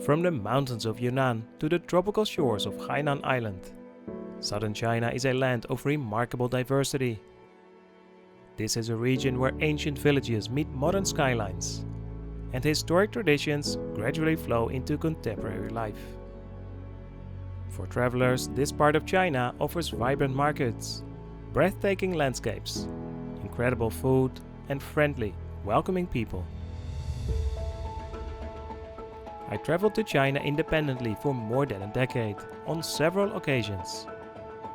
From the mountains of Yunnan to the tropical shores of Hainan Island, southern China is a land of remarkable diversity. This is a region where ancient villages meet modern skylines, and historic traditions gradually flow into contemporary life. For travelers, this part of China offers vibrant markets, breathtaking landscapes, incredible food, and friendly, welcoming people. I traveled to China independently for more than a decade, on several occasions.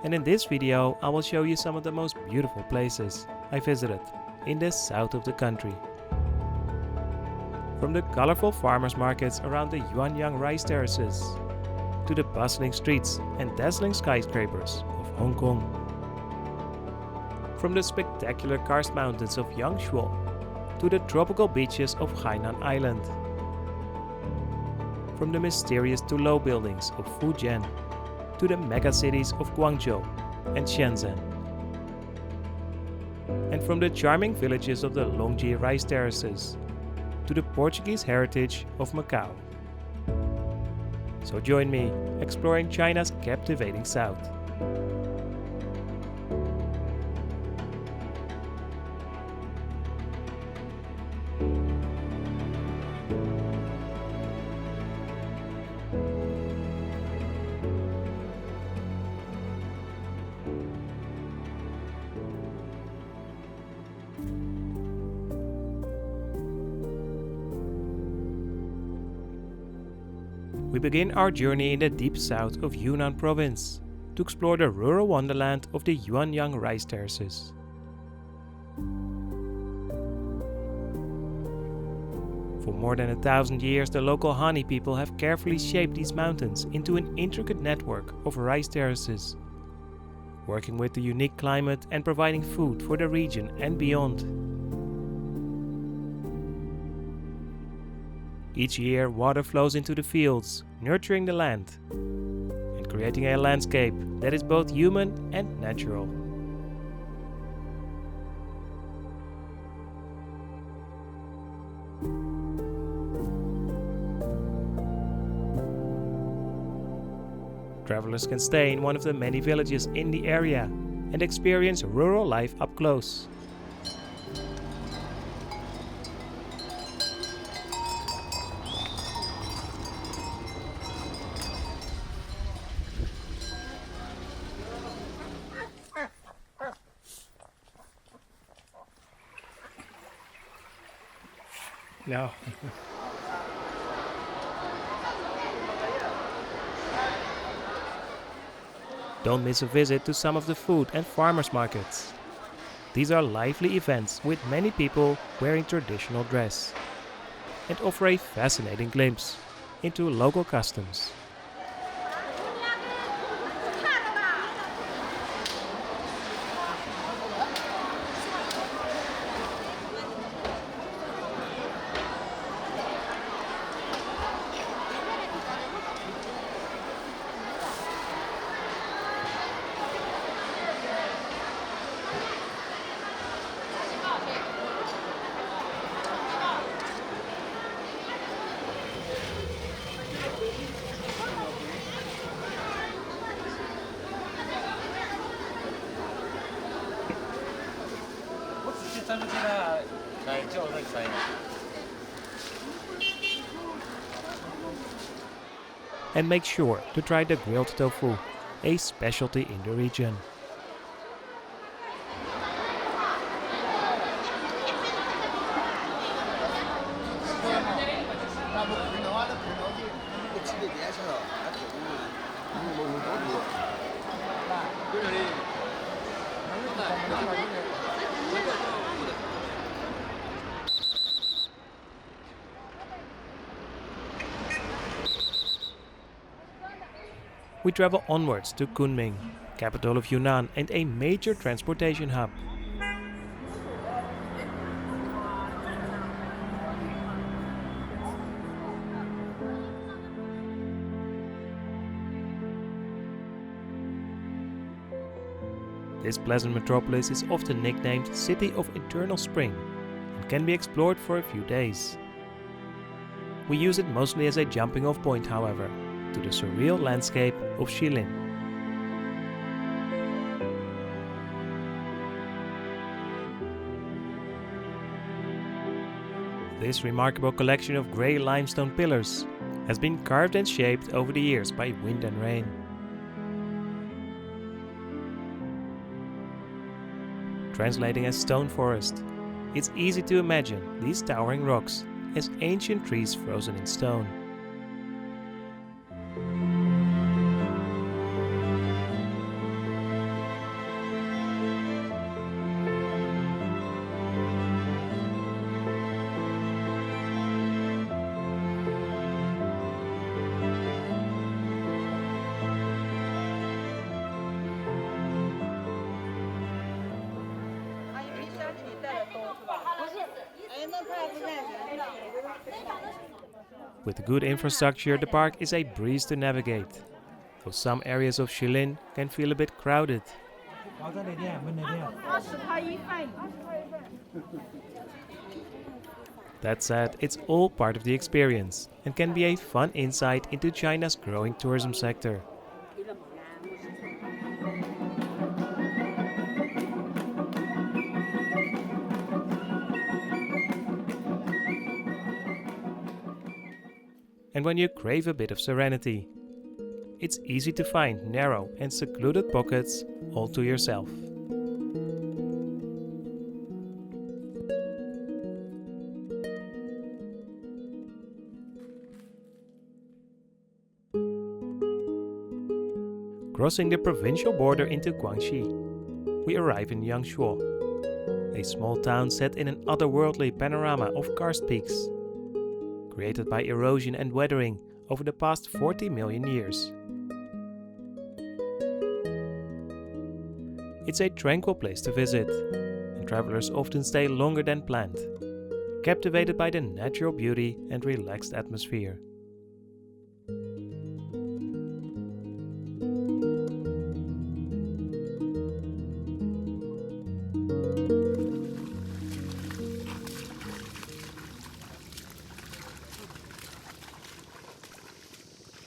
And in this video, I will show you some of the most beautiful places I visited in the south of the country. From the colorful farmers markets around the Yuanyang rice terraces, to the bustling streets and dazzling skyscrapers of Hong Kong. From the spectacular karst mountains of Yangshuo to the tropical beaches of Hainan Island. From the mysterious tulou buildings of Fujian to the mega cities of Guangzhou and Shenzhen. And from the charming villages of the Longji rice terraces to the Portuguese heritage of Macau. So join me exploring China's captivating south. We begin our journey in the deep south of Yunnan province to explore the rural wonderland of the Yuanyang rice terraces. For more than 1,000 years, the local honey people have carefully shaped these mountains into an intricate network of rice terraces, working with the unique climate and providing food for the region and beyond. Each year, water flows into the fields, nurturing the land and creating a landscape that is both human and natural. Travelers can stay in one of the many villages in the area and experience rural life up close. No. Don't miss a visit to some of the food and farmers markets. These are lively events with many people wearing traditional dress and offer a fascinating glimpse into local customs. And make sure to try the grilled tofu, a specialty in the region. We travel onwards to Kunming, capital of Yunnan and a major transportation hub. This pleasant metropolis is often nicknamed City of Eternal Spring and can be explored for a few days. We use it mostly as a jumping off point, however, to the surreal landscape of Shilin. This remarkable collection of grey limestone pillars has been carved and shaped over the years by wind and rain. Translating as stone forest, it's easy to imagine these towering rocks as ancient trees frozen in stone. With good infrastructure, the park is a breeze to navigate, though some areas of Shilin can feel a bit crowded. That said, it's all part of the experience and can be a fun insight into China's growing tourism sector. And when you crave a bit of serenity, it's easy to find narrow and secluded pockets all to yourself. Crossing the provincial border into Guangzhou, we arrive in Yangshuo, a small town set in an otherworldly panorama of karst peaks, created by erosion and weathering over the past 40 million years. It's a tranquil place to visit, and travelers often stay longer than planned, captivated by the natural beauty and relaxed atmosphere.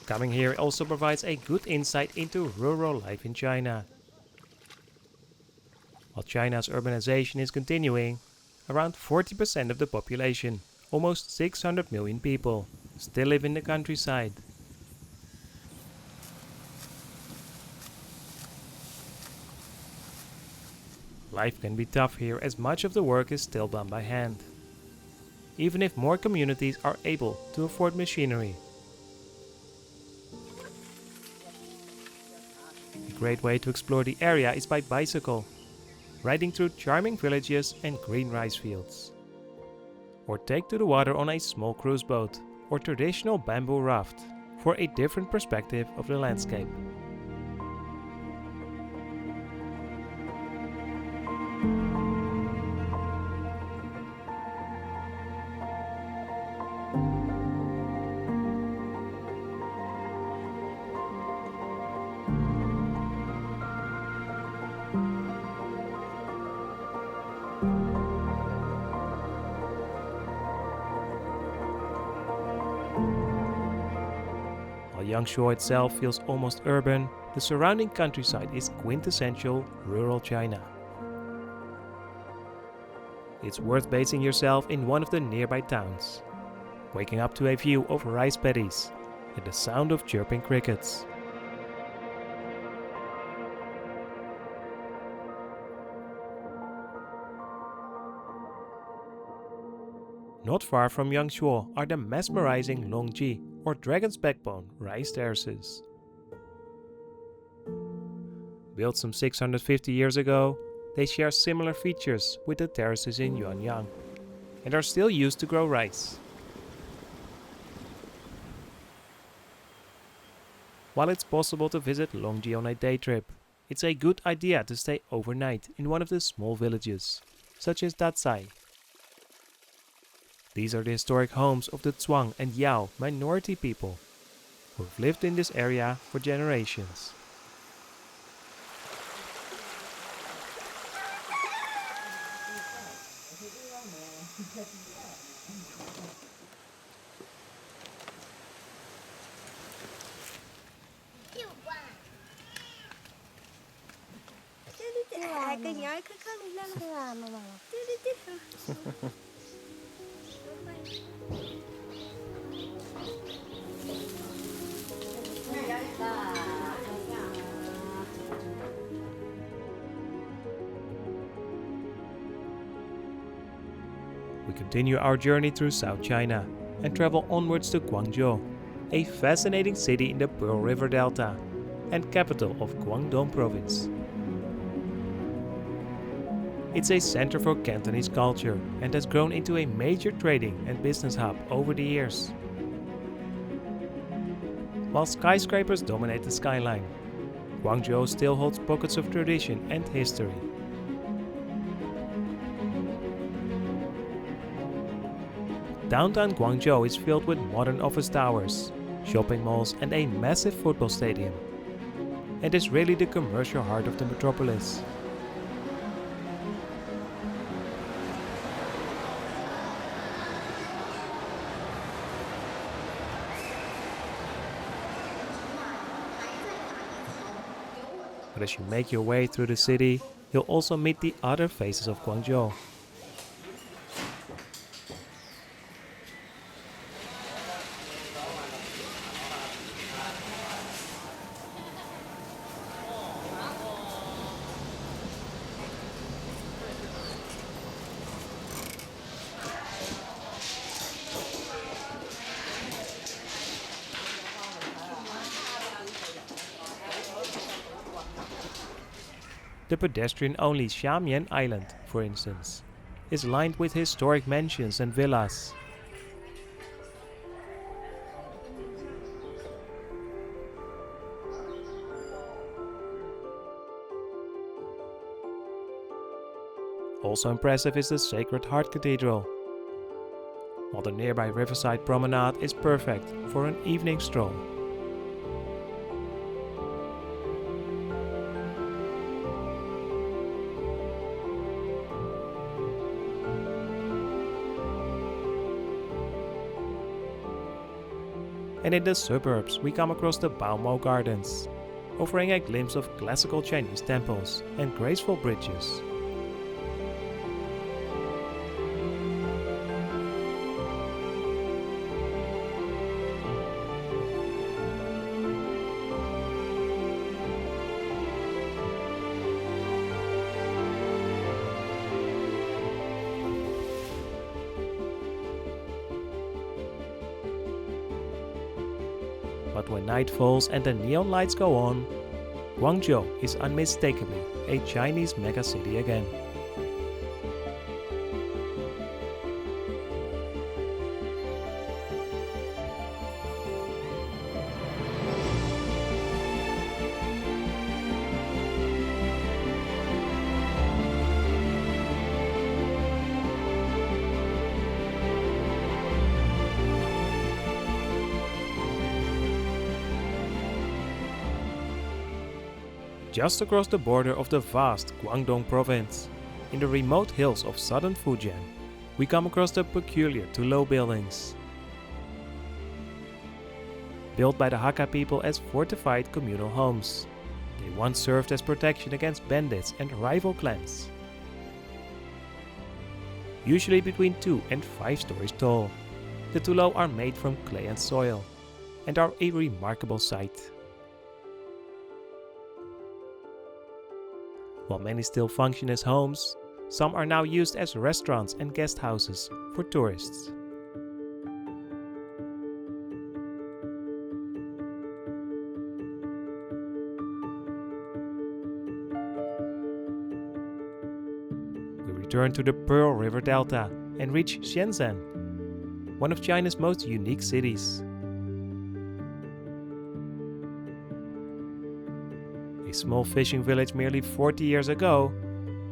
Coming here also provides a good insight into rural life in China. While China's urbanization is continuing, around 40% of the population, almost 600 million people, still live in the countryside. Life can be tough here as much of the work is still done by hand, even if more communities are able to afford machinery. A great way to explore the area is by bicycle, riding through charming villages and green rice fields. Or take to the water on a small cruise boat or traditional bamboo raft for a different perspective of the landscape. While Yangshuo itself feels almost urban, the surrounding countryside is quintessential rural China. It's worth basing yourself in one of the nearby towns, waking up to a view of rice paddies and the sound of chirping crickets. Not far from Yangshuo are the mesmerizing Longji, or dragon's backbone, rice terraces. Built some 650 years ago, they share similar features with the terraces in Yuanyang and are still used to grow rice. While it's possible to visit Longji on a day trip, it's a good idea to stay overnight in one of the small villages, such as Datsai. These are the historic homes of the Zhuang and Yao minority people, who have lived in this area for generations. cái nhái cứ khăn đi lên. We continue our journey through South China and travel onwards to Guangzhou, a fascinating city in the Pearl River Delta and capital of Guangdong Province. It's a center for Cantonese culture and has grown into a major trading and business hub over the years. While skyscrapers dominate the skyline, Guangzhou still holds pockets of tradition and history. Downtown Guangzhou is filled with modern office towers, shopping malls and a massive football stadium. It is really the commercial heart of the metropolis. But as you make your way through the city, you'll also meet the other faces of Guangzhou. The pedestrian-only Shenzhen Island, for instance, is lined with historic mansions and villas. Also impressive is the Sacred Heart Cathedral, while the nearby riverside promenade is perfect for an evening stroll. And in the suburbs we come across the Baomou Gardens, offering a glimpse of classical Chinese temples and graceful bridges. But when night falls and the neon lights go on, Guangzhou is unmistakably a Chinese megacity again. Just across the border of the vast Guangdong province, in the remote hills of southern Fujian, we come across the peculiar tulou buildings. Built by the Hakka people as fortified communal homes, they once served as protection against bandits and rival clans. Usually between 2 and 5 stories tall, the tulou are made from clay and soil, and are a remarkable sight. While many still function as homes, some are now used as restaurants and guest houses for tourists. We return to the Pearl River Delta and reach Shenzhen, one of China's most unique cities. A small fishing village merely 40 years ago,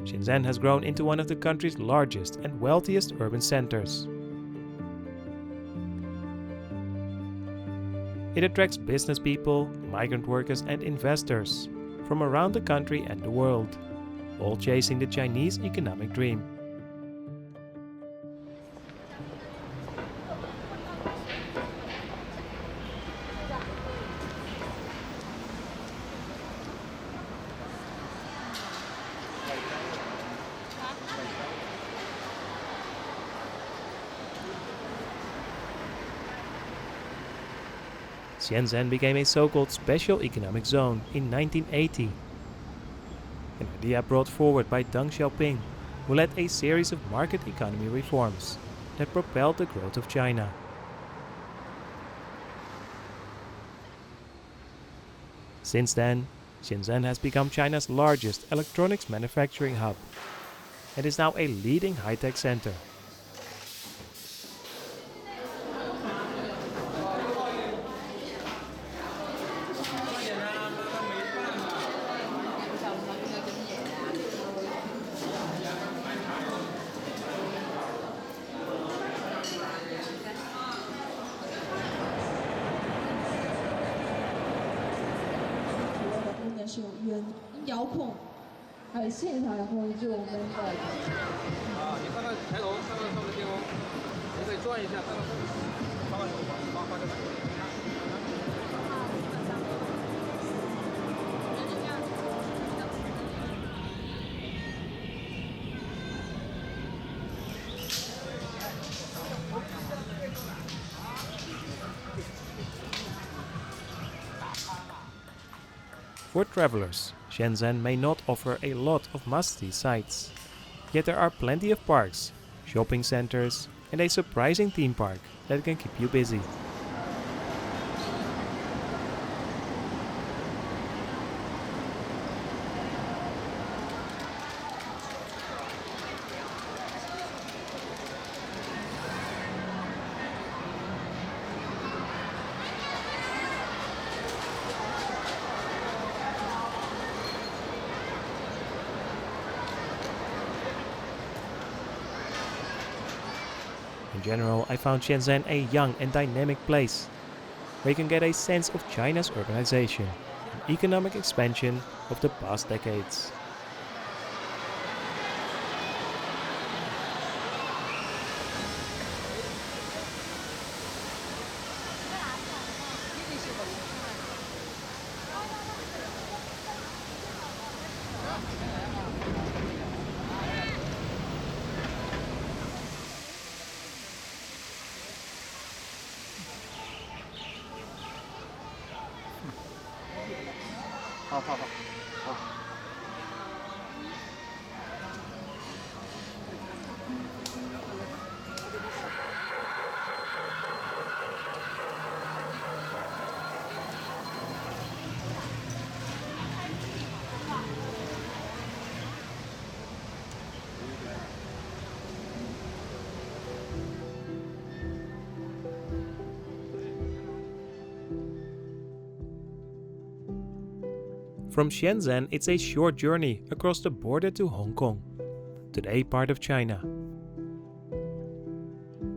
Shenzhen has grown into one of the country's largest and wealthiest urban centers. It attracts business people, migrant workers and investors from around the country and the world, all chasing the Chinese economic dream. Shenzhen became a so-called special economic zone in 1980. An idea brought forward by Deng Xiaoping, who led a series of market economy reforms that propelled the growth of China. Since then, Shenzhen has become China's largest electronics manufacturing hub and is now a leading high-tech center. For travelers, Shenzhen may not offer a lot of must-see sights, yet there are plenty of parks, shopping centers, and a surprising theme park that can keep you busy. In general, I found Shenzhen a young and dynamic place, where you can get a sense of China's urbanization and economic expansion of the past decades. From Shenzhen, it's a short journey across the border to Hong Kong, today part of China.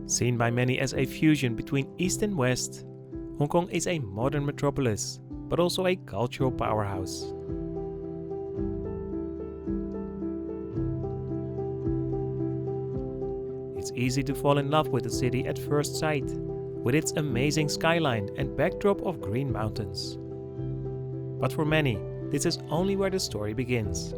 Seen by many as a fusion between East and West, Hong Kong is a modern metropolis, but also a cultural powerhouse. It's easy to fall in love with the city at first sight, with its amazing skyline and backdrop of green mountains. But for many, this is only where the story begins.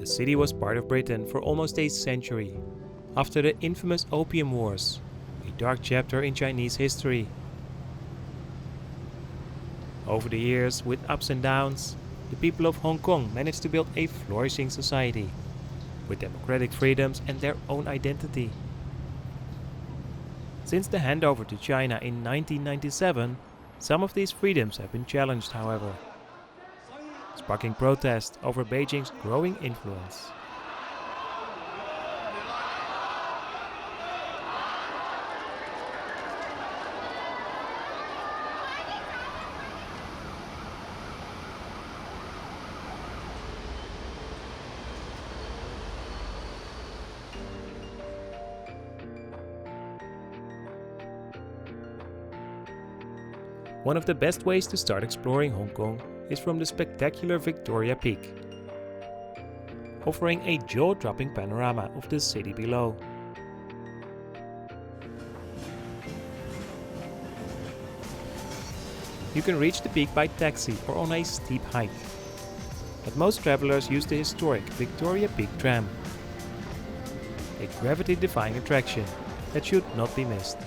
The city was part of Britain for almost a century, after the infamous Opium Wars, a dark chapter in Chinese history. Over the years, with ups and downs, the people of Hong Kong managed to build a flourishing society, with democratic freedoms and their own identity. Since the handover to China in 1997, some of these freedoms have been challenged, however, sparking protest over Beijing's growing influence. One of the best ways to start exploring Hong Kong is from the spectacular Victoria Peak, offering a jaw-dropping panorama of the city below. You can reach the peak by taxi or on a steep hike, but most travelers use the historic Victoria Peak tram. a gravity-defying attraction that should not be missed.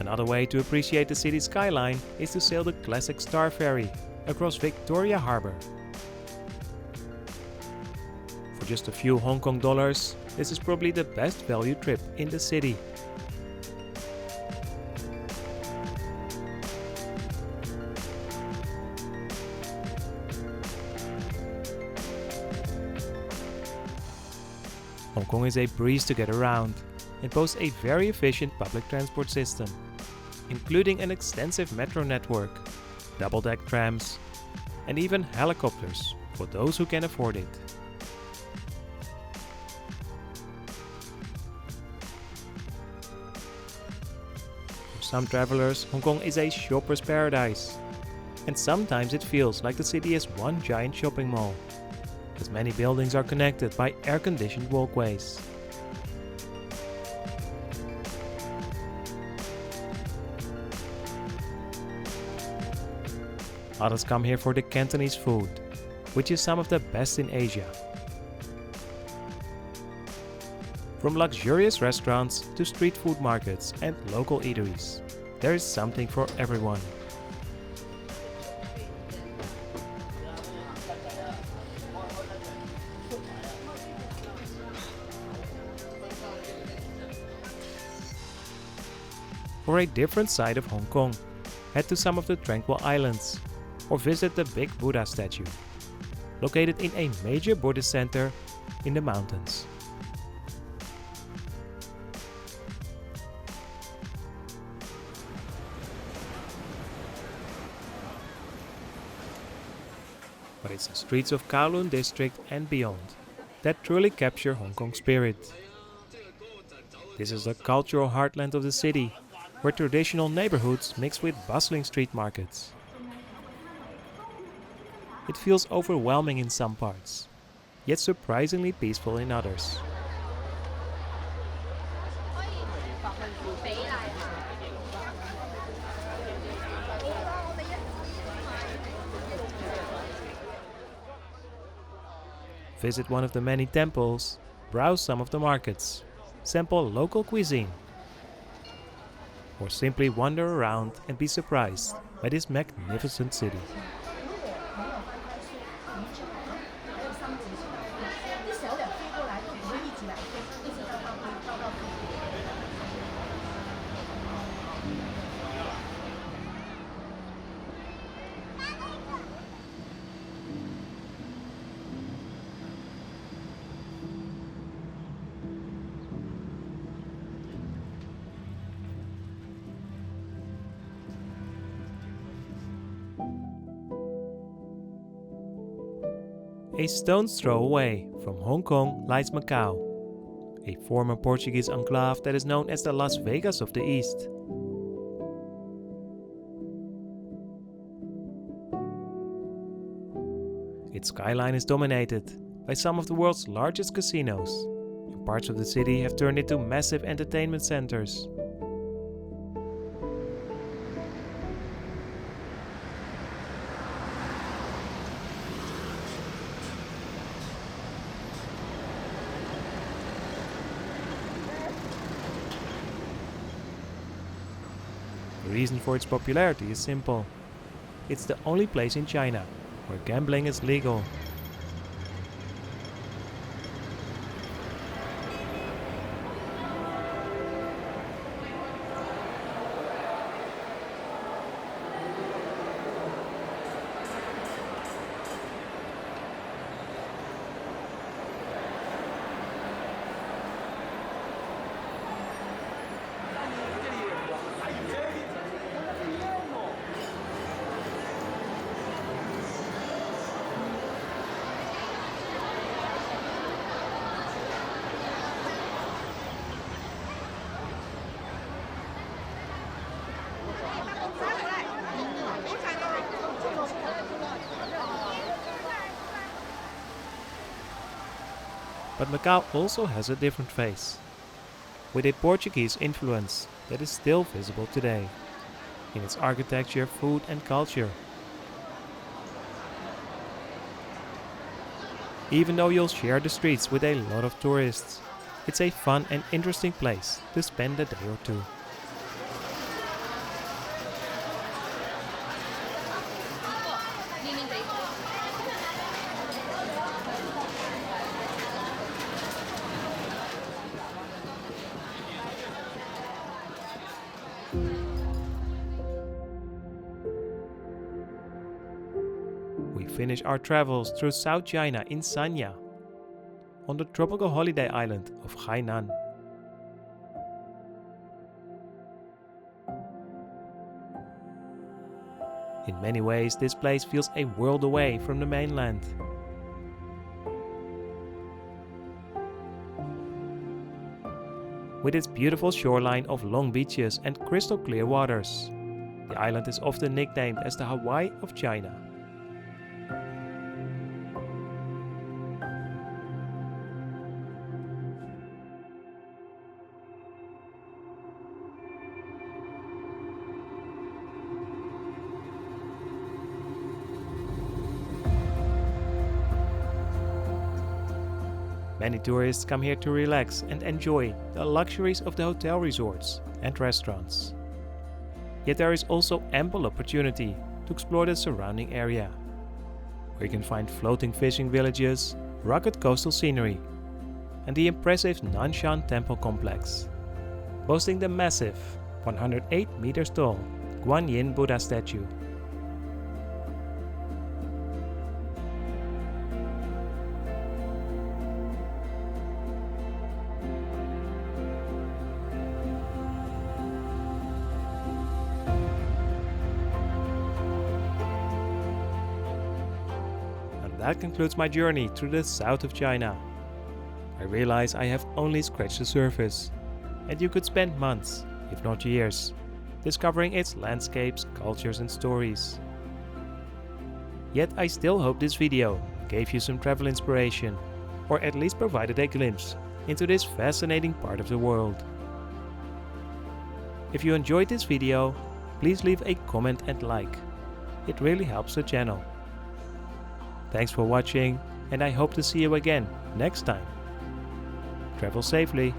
Another way to appreciate the city's skyline is to sail the classic Star Ferry across Victoria Harbour. For just a few Hong Kong dollars, this is probably the best value trip in the city. Hong Kong is a breeze to get around and boasts a very efficient public transport system, including an extensive metro network, double-deck trams, and even helicopters for those who can afford it. For some travelers, Hong Kong is a shopper's paradise, and sometimes it feels like the city is one giant shopping mall, as many buildings are connected by air-conditioned walkways. Others come here for the Cantonese food, which is some of the best in Asia. From luxurious restaurants to street food markets and local eateries, there is something for everyone. For a different side of Hong Kong, head to some of the tranquil islands or visit the big Buddha statue, located in a major Buddhist center in the mountains. But it's the streets of Kowloon district and beyond that truly capture Hong Kong spirit. This is the cultural heartland of the city, where traditional neighborhoods mix with bustling street markets. It feels overwhelming in some parts, yet surprisingly peaceful in others. Visit one of the many temples, browse some of the markets, sample local cuisine, or simply wander around and be surprised by this magnificent city. A stone's throw away from Hong Kong lies Macau, a former Portuguese enclave that is known as the Las Vegas of the East. Its skyline is dominated by some of the world's largest casinos, and parts of the city have turned into massive entertainment centers. The reason for its popularity is simple. It's the only place in China where gambling is legal. But Macau also has a different face, with a Portuguese influence that is still visible today, in its architecture, food and culture. Even though you'll share the streets with a lot of tourists, it's a fun and interesting place to spend a day or two. We finish our travels through South China in Sanya, on the tropical holiday island of Hainan. In many ways, this place feels a world away from the mainland. With its beautiful shoreline of long beaches and crystal clear waters, the island is often nicknamed as the Hawaii of China. Many tourists come here to relax and enjoy the luxuries of the hotel resorts and restaurants. Yet there is also ample opportunity to explore the surrounding area, where you can find floating fishing villages, rugged coastal scenery, and the impressive Nanshan Temple complex, boasting the massive 108 meters tall Guanyin Buddha statue. That concludes my journey through the south of China. I realize I have only scratched the surface, and you could spend months, if not years, discovering its landscapes, cultures and stories. Yet I still hope this video gave you some travel inspiration, or at least provided a glimpse into this fascinating part of the world. If you enjoyed this video, please leave a comment and like. It really helps the channel. Thanks for watching, and I hope to see you again next time. Travel safely.